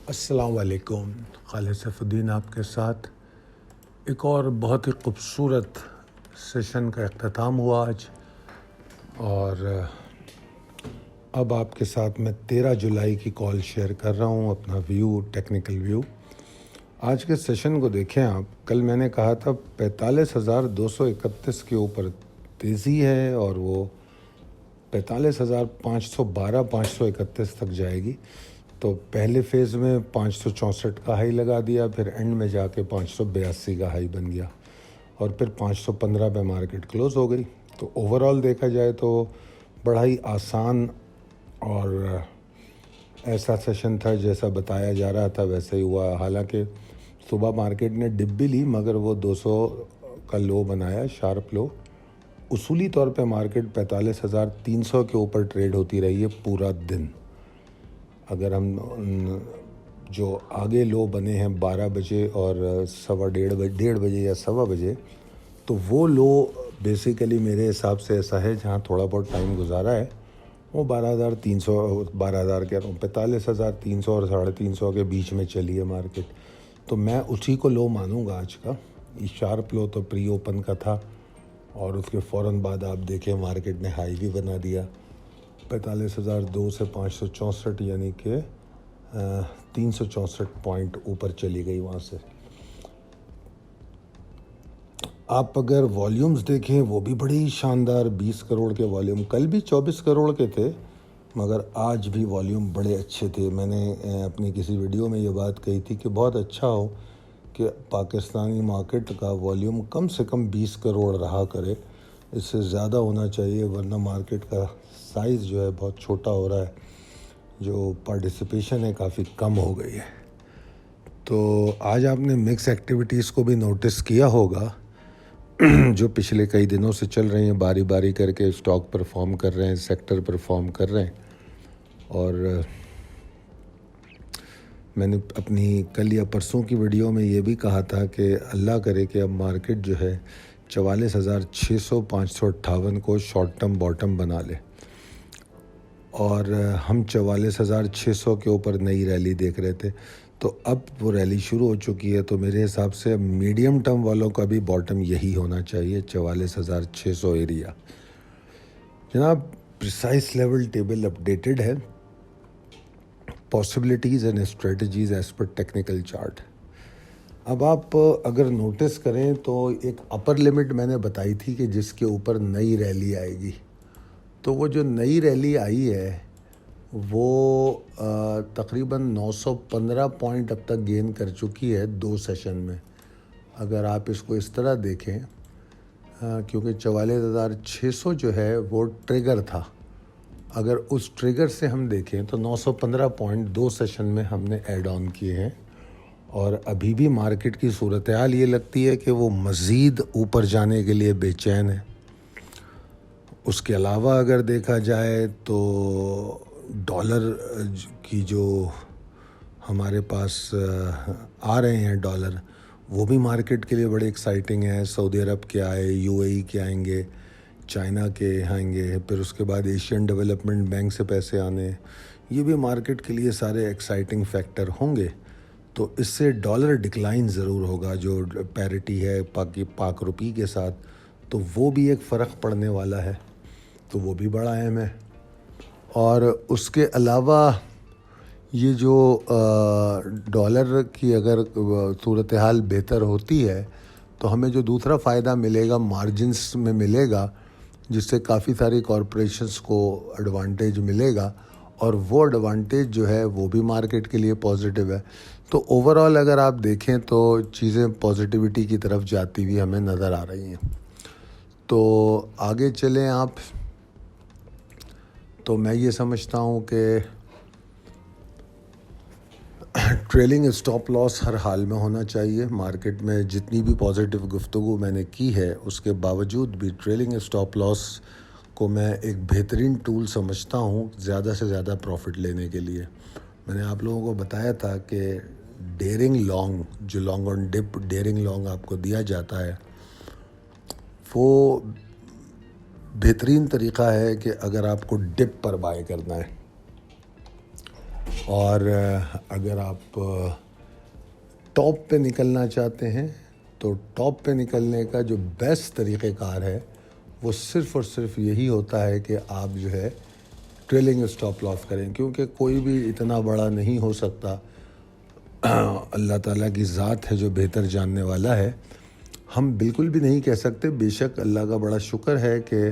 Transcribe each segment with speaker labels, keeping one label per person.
Speaker 1: السلام علیکم. خالد سیف الدین آپ کے ساتھ ایک اور بہت ہی خوبصورت سیشن کا اختتام ہوا آج، اور اب آپ کے ساتھ میں 13 جولائی کی کال شیئر کر رہا ہوں، اپنا ویو، ٹیکنیکل ویو. آج کے سیشن کو دیکھیں آپ. کل میں نے کہا تھا 45,231 کے اوپر تیزی ہے اور وہ 45,512 531 تک جائے گی. تو پہلے فیز میں 564 کا ہائی لگا دیا، پھر اینڈ میں جا کے 582 کا ہائی بن گیا، اور پھر 515 پہ مارکیٹ کلوز ہو گئی. تو اوورال دیکھا جائے تو بڑا ہی آسان اور ایسا سیشن تھا جیسا بتایا جا رہا تھا ویسے ہی ہوا. حالانکہ صبح مارکیٹ نے ڈپ بھی لی مگر وہ 200 کا لو بنایا، شارپ لو. اصولی طور پہ مارکیٹ 45,300 کے اوپر ٹریڈ ہوتی رہی ہے پورا دن. اگر ہم جو آگے لو بنے ہیں 12 بجے اور 1:15 بجے یا 1:15 بجے، تو وہ لو بیسیکلی میرے حساب سے ایسا ہے جہاں تھوڑا بہت ٹائم گزارا ہے، وہ 12,300 کہہ رہا ہوں 45,300 اور 350 کے بیچ میں چلی ہے مارکیٹ. تو میں اسی کو لو مانوں گا آج کا. یہ شارپ لو تو پری اوپن کا تھا، اور اس کے فوراً بعد آپ دیکھیں مارکیٹ نے ہائی بھی بنا دیا 45,002 سے 564، یعنی کہ 364 پوائنٹ اوپر چلی گئی وہاں سے. آپ اگر والیومز دیکھیں وہ بھی بڑی شاندار، 20 کروڑ کے والیوم. کل بھی 24 کروڑ کے تھے مگر آج بھی والیوم بڑے اچھے تھے. میں نے اپنی کسی ویڈیو میں یہ بات کہی تھی کہ بہت اچھا ہو کہ پاکستانی مارکیٹ کا والیوم کم سے کم 20 کروڑ رہا کرے. اس سے زیادہ ہونا چاہیے، ورنہ مارکیٹ کا سائز جو ہے بہت چھوٹا ہو رہا ہے، جو پارٹیسپیشن ہے کافی کم ہو گئی ہے. تو آج آپ نے مکس ایکٹیویٹیز کو بھی نوٹس کیا ہوگا جو پچھلے کئی دنوں سے چل رہی ہیں. باری باری کر کے اسٹاک پرفارم کر رہے ہیں، سیکٹر پرفارم کر رہے ہیں. اور میں نے اپنی کل یا پرسوں کی ویڈیو میں یہ بھی کہا تھا کہ اللہ کرے کہ اب مارکیٹ جو ہے 44,600 558 کو شارٹ ٹرم باٹم بنا لے، اور ہم 44,600 کے اوپر نئی ریلی دیکھ رہے تھے. تو اب وہ ریلی شروع ہو چکی ہے. تو میرے حساب سے میڈیم ٹرم والوں کا بھی باٹم یہی ہونا چاہیے، 44,600 ایریا. جناب پریسائز لیول ٹیبل اپڈیٹڈ ہے، possibilities and strategies as per technical chart. اب آپ اگر نوٹس کریں تو ایک اپر لمٹ میں نے بتائی تھی کہ جس کے اوپر نئی ریلی آئے گی. تو وہ جو نئی ریلی آئی ہے وہ تقریباً 915 پوائنٹ اب تک گین کر چکی ہے 2 سیشن میں. اگر آپ اس کو اس طرح دیکھیں، کیونکہ 44,600 جو ہے وہ ٹریگر تھا، اگر اس ٹریگر سے ہم دیکھیں تو 915 پوائنٹ 2 سیشن میں ہم نے ایڈ آن کیے ہیں. اور ابھی بھی مارکیٹ کی صورتحال یہ لگتی ہے کہ وہ مزید اوپر جانے کے لیے بے چین ہے. اس کے علاوہ اگر دیکھا جائے تو ڈالر کی جو ہمارے پاس آ رہے ہیں ڈالر، وہ بھی مارکیٹ کے لیے بڑے ایکسائٹنگ ہیں. سعودی عرب کے آئے، یو اے ای کے آئیں گے، چائنا کے آئیں گے، پھر اس کے بعد ایشین ڈیولپمنٹ بینک سے پیسے آنے، یہ بھی مارکیٹ کے لیے سارے ایکسائٹنگ فیکٹر ہوں گے. تو اس سے ڈالر ڈکلائن ضرور ہوگا، جو پیرٹی ہے پاک روپی کے ساتھ، تو وہ بھی ایک فرق پڑنے والا ہے. تو وہ بھی بڑا اہم ہے. اور اس کے علاوہ یہ جو ڈالر کی اگر صورتحال بہتر ہوتی ہے تو ہمیں جو دوسرا فائدہ ملے گا مارجنز میں ملے گا، جس سے کافی ساری کارپوریشنز کو ایڈوانٹیج ملے گا، اور وہ ایڈوانٹیج جو ہے وہ بھی مارکیٹ کے لیے پازیٹیو ہے. تو اوورال اگر آپ دیکھیں تو چیزیں پازیٹیوٹی کی طرف جاتی ہوئی ہمیں نظر آ رہی ہیں. تو آگے چلیں آپ. تو میں یہ سمجھتا ہوں کہ ٹریلنگ اسٹاپ لاس ہر حال میں ہونا چاہیے. مارکیٹ میں جتنی بھی پازیٹیو گفتگو میں نے کی ہے اس کے باوجود بھی ٹریلنگ اسٹاپ لاس کو میں ایک بہترین ٹول سمجھتا ہوں زیادہ سے زیادہ پروفٹ لینے کے لیے. میں نے آپ لوگوں کو بتایا تھا کہ ڈیرنگ لانگ، جو لانگ آن ڈپ ڈیرنگ لانگ آپ کو دیا جاتا ہے، وہ بہترین طریقہ ہے کہ اگر آپ کو ڈپ پر بائی کرنا ہے. اور اگر آپ ٹاپ پہ نکلنا چاہتے ہیں تو ٹاپ پہ نکلنے کا جو بیسٹ طریقہ کار ہے وہ صرف اور صرف یہی ہوتا ہے کہ آپ جو ہے ٹریلنگ اسٹاپ لاس کریں، کیونکہ کوئی بھی اتنا بڑا نہیں ہو سکتا، اللہ تعالیٰ کی ذات ہے جو بہتر جاننے والا ہے۔ ہم بالکل بھی نہیں کہہ سکتے، بے شک اللہ کا بڑا شکر ہے کہ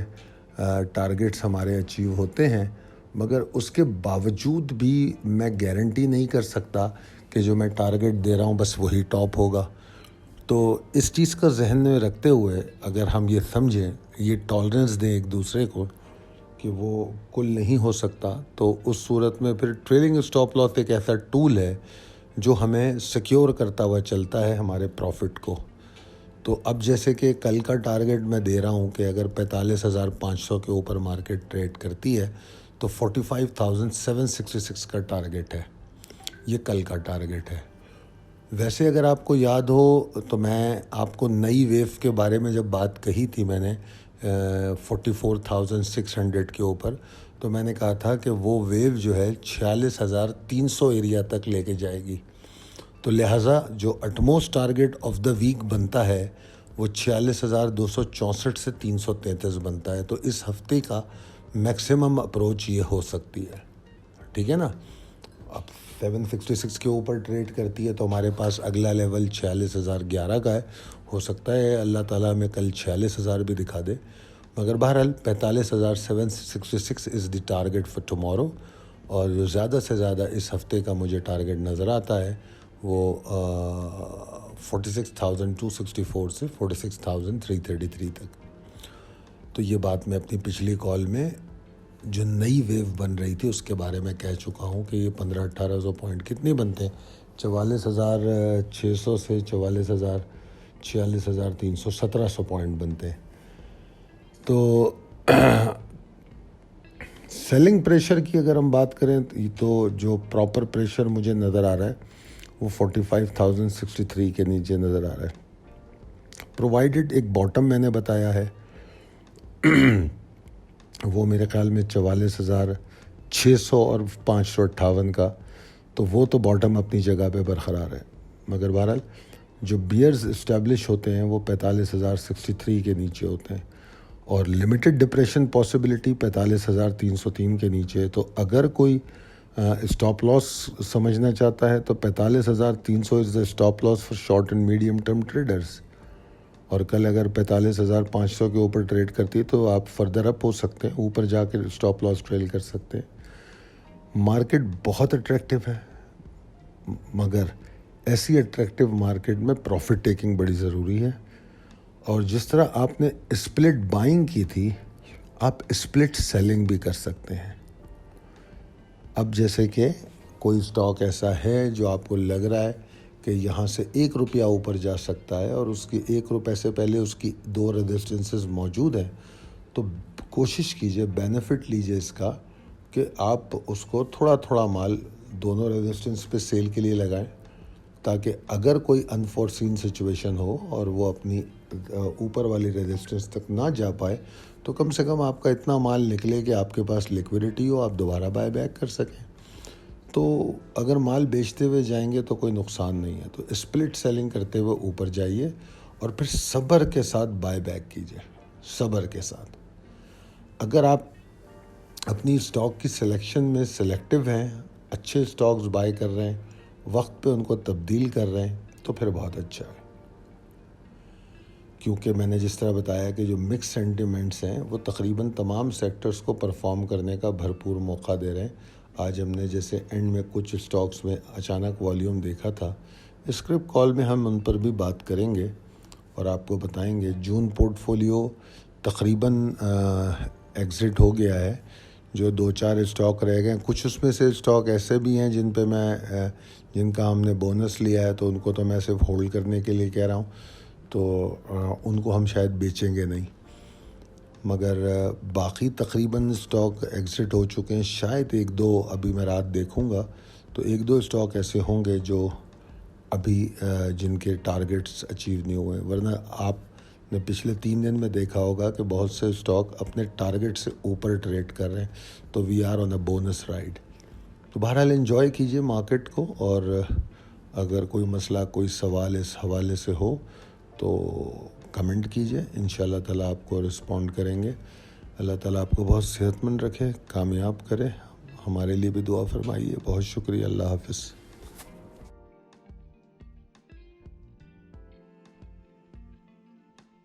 Speaker 1: ٹارگیٹس ہمارے اچیو ہوتے ہیں، مگر اس کے باوجود بھی میں گارنٹی نہیں کر سکتا کہ جو میں ٹارگیٹ دے رہا ہوں بس وہی ٹاپ ہوگا۔ تو اس چیز کا ذہن میں رکھتے ہوئے اگر ہم یہ سمجھیں، یہ ٹالرنس دیں ایک دوسرے کو کہ وہ کل نہیں ہو سکتا، تو اس صورت میں پھر ٹریلنگ اسٹاپ لاس ایک ایسا ٹول ہے جو ہمیں سیکیور کرتا ہوا چلتا ہے ہمارے پروفٹ کو۔ تو اب جیسے کہ کل کا ٹارگیٹ میں دے رہا ہوں کہ اگر 45,500 کے اوپر مارکیٹ ٹریڈ کرتی ہے تو 45,766 کا ٹارگیٹ ہے، یہ کل کا ٹارگیٹ ہے۔ ویسے اگر آپ کو یاد ہو تو میں آپ کو نئی ویو کے بارے میں جب بات کہی تھی میں نے 44,600 کے اوپر، تو میں نے کہا تھا کہ وہ ویو جو ہے 46,300 ایریا تک لے کے جائے گی، تو لہٰذا جو utmost target of the week بنتا ہے وہ 46,264 سے 333 بنتا ہے۔ تو اس ہفتے کا میکسیمم اپروچ یہ ہو سکتی ہے، ٹھیک ہے نا۔ اب 766 کے اوپر ٹریڈ کرتی ہے تو ہمارے پاس اگلا لیول 46,011 کا ہے، ہو سکتا ہے اللہ تعالیٰ ہمیں کل 46,000 بھی دکھا دے، مگر بہرحال 45,766 از دی ٹارگیٹ فار ٹمورو۔ اور جو زیادہ سے زیادہ اس ہفتے کا مجھے ٹارگیٹ نظر آتا ہے وہ 46,264 سے 46,333 تک۔ تو یہ بات میں اپنی پچھلی کال میں جو نئی ویو بن رہی تھی اس کے بارے میں کہہ چکا ہوں کہ یہ 1500-1800 پوائنٹ کتنی بنتے ہیں، 44,600 سے 44,000 46,300 1700 پوائنٹ بنتے ہیں۔ تو سیلنگ پریشر کی اگر ہم بات کریں تو جو پراپر پریشر مجھے نظر آ رہا ہے وہ 45,063 کے نیچے نظر آ رہا ہے، پرووائڈڈ ایک باٹم میں نے بتایا ہے وہ میرے خیال میں 44,600 اور 558 کا، تو وہ تو باٹم اپنی جگہ پہ برقرار ہے، مگر بہرحال جو بیئرز اسٹیبلش ہوتے ہیں وہ 45,063 کے نیچے ہوتے ہیں، اور لمیٹڈ ڈپریشن پاسبلٹی 45,303 کے نیچے ہے۔ تو اگر کوئی اسٹاپ لاس سمجھنا چاہتا ہے تو 45,300 is the stop loss for short and medium term traders, اور کل اگر 45,500 کے اوپر ٹریڈ کرتی ہے تو آپ فردر اپ ہو سکتے ہیں، اوپر جا کے اسٹاپ لاس ٹریل کر سکتے ہیں۔ مارکیٹ بہت اٹریکٹیو ہے، مگر ایسی اٹریکٹیو مارکیٹ میں پروفٹ ٹیکنگ بڑی ضروری ہے، اور جس طرح آپ نے اسپلٹ بائنگ کی تھی آپ اسپلٹ سیلنگ بھی کر سکتے ہیں۔ اب جیسے کہ کوئی اسٹاک ایسا ہے جو آپ کو لگ رہا ہے کہ یہاں سے 1 روپیہ اوپر جا سکتا ہے اور اس کی 1 روپے سے پہلے اس کی 2 ریزسٹنسز موجود ہیں، تو کوشش کیجئے، بینیفٹ لیجئے اس کا کہ آپ اس کو تھوڑا تھوڑا مال دونوں ریزسٹنس پہ سیل کے لیے لگائیں، تاکہ اگر کوئی انفورسین سچویشن ہو اور وہ اپنی اوپر والی ریزسٹنس تک نہ جا پائے تو کم سے کم آپ کا اتنا مال نکلے کہ آپ کے پاس لیکوڈیٹی ہو، آپ دوبارہ بائی بیک کر سکیں۔ تو اگر مال بیچتے ہوئے جائیں گے تو کوئی نقصان نہیں ہے، تو اسپلٹ سیلنگ کرتے ہوئے اوپر جائیے اور پھر صبر کے ساتھ بائی بیک کیجئے، صبر کے ساتھ۔ اگر آپ اپنی اسٹاک کی سلیکشن میں سلیکٹیو ہیں، اچھے اسٹاکس بائی کر رہے ہیں، وقت پہ ان کو تبدیل کر رہے ہیں، تو پھر بہت اچھا ہے، کیونکہ میں نے جس طرح بتایا کہ جو مکس سینٹیمنٹس ہیں وہ تقریباً تمام سیکٹرز کو پرفارم کرنے کا بھرپور موقع دے رہے ہیں۔ آج ہم نے جیسے اینڈ میں کچھ اسٹاکس میں اچانک والیوم دیکھا تھا، اسکرپٹ کال میں ہم ان پر بھی بات کریں گے اور آپ کو بتائیں گے۔ جون پورٹ فولیو تقریباً ایگزٹ ہو گیا ہے، جو 2-4 اسٹاک رہ گئے ہیں، کچھ اس میں سے اسٹاک ایسے بھی ہیں جن کا ہم نے بونس لیا ہے، تو ان کو تو میں صرف ہولڈ کرنے کے لیے کہہ رہا ہوں، تو ان کو ہم شاید بیچیں گے نہیں، مگر باقی تقریباً اسٹاک ایگزٹ ہو چکے ہیں۔ شاید 1-2 ابھی میں رات دیکھوں گا تو 1-2 اسٹاک ایسے ہوں گے جو ابھی جن کے ٹارگیٹس اچیو نہیں ہوئے، ورنہ آپ نے پچھلے 3 دن میں دیکھا ہوگا کہ بہت سے اسٹاک اپنے ٹارگیٹ سے اوپر ٹریڈ کر رہے ہیں، تو we are on a bonus ride. تو بہرحال انجوائے کیجئے مارکیٹ کو، اور اگر کوئی مسئلہ کوئی سوال اس حوالے سے ہو تو کمنٹ کیجئے، انشاءاللہ تعالیٰ آپ کو رسپونڈ کریں گے۔ اللہ تعالیٰ آپ کو بہت صحت مند رکھے، کامیاب کرے، ہمارے لیے بھی دعا فرمائیے۔ بہت شکریہ، اللہ حافظ۔